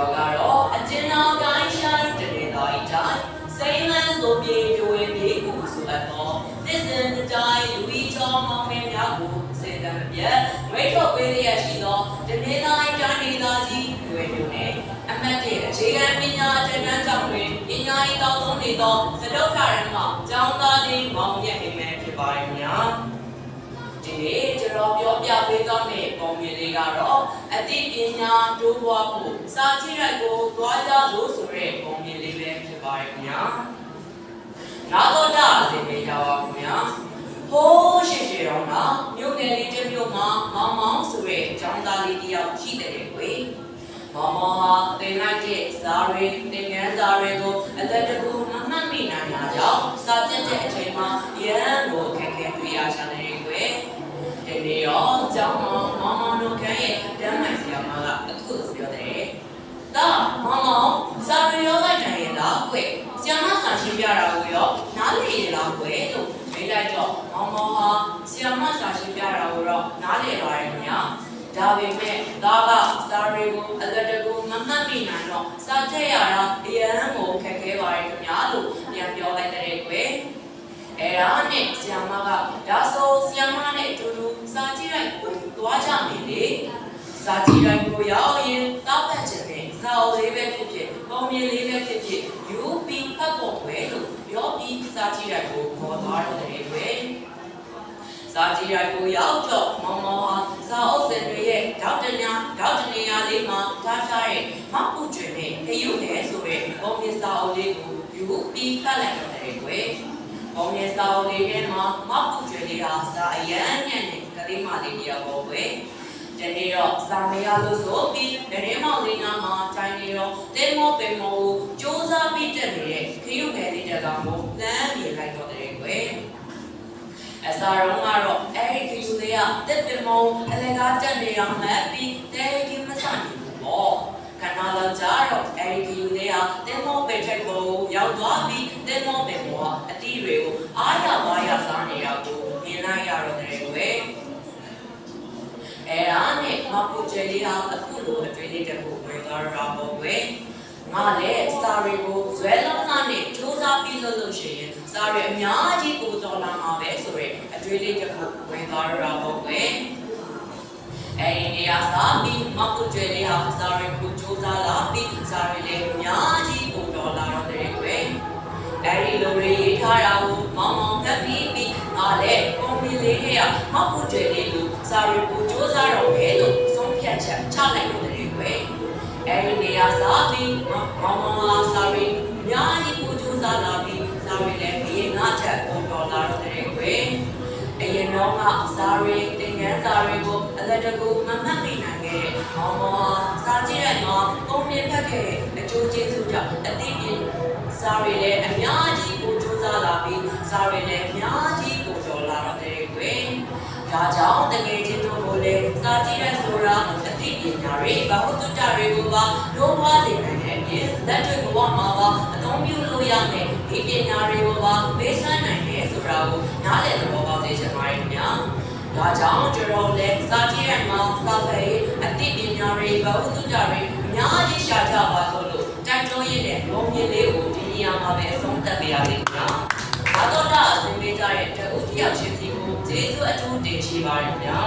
တော်ကတော့အကျဉ်းတော်ကိုင်းရှိုင်းတရေတော်ဤတိုင်းစိမ့်လန်းဆိုပြေကြွေပြီးကူဆိုအပ်တော့သစ္စာတိုင်းလူဤချောမောင်မင်းများကိုစေတမပြတ်ဝိထုတ်ပေးရရှိသောတရေတိုင်းတိုင်းဒေသကြီးတွေတို့နဲ့အမတ်တဲ့အခြေခံပညာအထက်တန်းကျောင်းတွင်ပညာရေးတောင်းဆုံးနေသောစတုခရမကျောင်းသားတွေမောင်ရက်နေမယ်ဖြစ်ပါရဲ့များဒီနေ့ကျွန်တော်ပြောပြပေးသွားမယ့်ပုံမြင်လေးကတော့အသိပညာတိုးပွားဖို့စာကြည့်ရိုက်ကိုသွားကြလို့ဆိုတဲ့ပုံမြင်လေးပဲဖြစ်ပါရဲ့ခင်ဗျာနာတော်တာအစီအစဉ်ရောက်ပါခင်ဗျာဟိုးရှိရှိတော့ကမြို့ငယ်လေးတစ်မြို့မှာမောင်မောင်ဆိုတဲ့ကျောင်းသားလေးတယောက်ရှိတယ်ကွယ်မောင်မောင်ဟာတင်လိုက်တဲ့စာတွေသင်ခန်းစာတွေကိုအသက်တကူမမှတ်မိနိုင်တာကြောင့်စာကျက်တဲ့အချိန်မှာရန်ကိုခက်ခဲတွေ့ရချင်တယ်ကွယ်ဒီနေ့ရောကျောင်းမောင်မောင်တို့ခန်းရဲ့တန်းမိုင်ဆရာမကအခုပြောတယ်ဒါမောင်မောင်စာရီရောလိုက်နိုင်ရဲ့လားကွဆရာမစာရှင်းပြတာကိုရောနားလည်ရလားကွလို့မေးလိုက်တော့မောင်မောင်ဟာဆရာမစာရှင်းပြတာကိုတော့နားလည်ပါရဲ့ခင်ဗျာဒါပေမဲ့ဒါကစာရီကိုအလက်တကူမမှတ်မိနိုင်တော့စာချက်ရတာအရန်ကိုခက်ခဲပါရဲ့ခင်ဗျာလို့ပြန်ပြောလိုက်တဲ့ကွအဲ့ဒါနဲ့ဆရာမကဒါဆိုဆရာမနဲ့အတူတူစာကြည့်လိုက်ကိုသွားကြမယ်လေစာကြည့်လိုက်ကိုရောက်ရင်တောက်ပတ်ချက်နဲ့စာအုပ်လေးပဲဖြစ်ဖြစ်ပုံမြင်လေးပဲဖြစ်ဖြစ်ယူပြီးဖတ်ဖို့ပဲလို့ပြောပြီးစာကြည့်လိုက်ကိုခေါ်သွားတယ်ကွစာကြည့်လိုက်ကိုရောက်တော့မောင်မောင်ဟာစာအုပ်စင်တွေရဲ့ဒေါက်တနေရာလေးမှာထားထားတဲ့မပုတ်ကျွေနဲ့ခရုနဲ့ဆိုတဲ့ပုံမြင်စာအုပ်လေးကိုယူပြီးဖတ်လိုက်တယ်ကွပုံမြင်စာအုပ်လေးထဲမှာမပုတ်ကျွေလေးဟာစာအရန်ညံ့တဲ့ကလေးမလေးတယောက်ပေါ့ကွဒီနေ့တော့စာမရလို့ဆိုပြီးဗရဲမောင်လေးနာမှာတိုင်းနေတော့တင်းမောပင်မောကိုစူးစမ်းပြီးတက်နေတဲ့ခရုငယ်လေးတကောင်ကိုလမ်းပြေလိုက်တော့တယ်ကွအစာရုံးကတော့အဲ့ဒီခရုလေးကတက်ပင်မောအလကားတက်နေအောင်မှတ်ပြီးတဲကြီးမဆိုင်ဘူးပေါ့ခဏလောက်ကြာတော့အဲ့ဒီခရုလေးကတင်းမောပင်ထက်ကိုရောက်သွားပြီးတင်းမောပင်မောကအတီးတွေကိုအားရပါးရစားနေရကိုမြင်လိုက်ရတော့တယ်ကွအဲ့ဒါနဲ့မပူကျဲလေးဟာအခုလိုအတွေ့အကြုံတစ်ခုဝင်သွားတာပေါ့ကွယ်ငါလည်းစာရီကိုဇွဲလုံးသားနဲ့စူးစမ်းပြီးလို့ရှိရင်စာရီအများကြီးပို့တော်လာမှာပဲဆိုရဲအတွေ့အကြုံတစ်ခုဝင်သွားတာပေါ့ကွယ်အဲ့ဒီနေရာစာပြီးမပူကျဲလေးဟာစာရီကိုစူးစမ်းလာပြီးစာရီလည်းအများကြီးပို့တော်လာတော့တယ်ကွယ်အဲ့ဒီလိုရေးထားတာကိုမောင်မောင်ဖတ်ပြီးငါလည်းပုံမီလေးရဲ့မပူကျဲလေးကိုစာရီကိုစူးစမ်းတော့မယ်လို့ဆုံးဖြတ်ချက်ချလိုက်တယ်ကွယ်အဲ့ဒီနေရာစာပြီးမောင်မောင်လာစာရီအများကြီးကိုစူးစမ်းလာပြီးစာရီလည်းဘေးငါချက်ပေါ်တော်လာတော့တယ်ကွယ်အရင်တော့ကစာရီသင်ခန်းစာရီကိုအလက်တကူမမှတ်မိနိုင်ခဲ့တဲ့မောင်မောင်စာကြည့်ရတော့ပုံမြင်ဖတ်ခဲ့တဲ့အကျိုးကျေးဇူးကြောင့်အသိဉာဏ်စာရီလည်းအများကြီးကိုစူးစမ်းလာပြီးစာရီလည်းအများကြီးကိုတော်လာတော့တယ်ကွယ်ဒါကြောင့်တကယ်ချင်းတို့ကိုလည်းစာကြည့်ရဆိုတာအသိပညာတွေဘာဟုတုတ္တတွေကိုပါလုံးဝသိနိုင်တဲ့အပြင်လက်တွေ့ဘဝမှာပါအသုံးပြုလို့ရမယ်ဒီပညာတွေကိုပါပေးဆိုင်နိုင်တယ်ဆိုတာကိုနားလည်သဘောပေါက်စေချင်ပါတယ်ခင်ဗျာဒါကြောင့်ကျွန်တော်လည်းစာကြည့်ရမှာစာပေအသိပညာတွေဘာဟုတုတ္တတွေအများကြီးရှာကြပါလို့တိုက်တွန်းရတဲ့လုံးမြင်လေးကိုဒီနေရာမှာပဲအဆုံးသတ်ပေးရလိမ့်မယ်နော်ဘာတော်တာအစဉ်ပေးကြတဲ့တဦးတယောက်ချင်းစီကိုကျေးဇူးအထူးတင်ရှိပါတယ်ခင်ဗျာ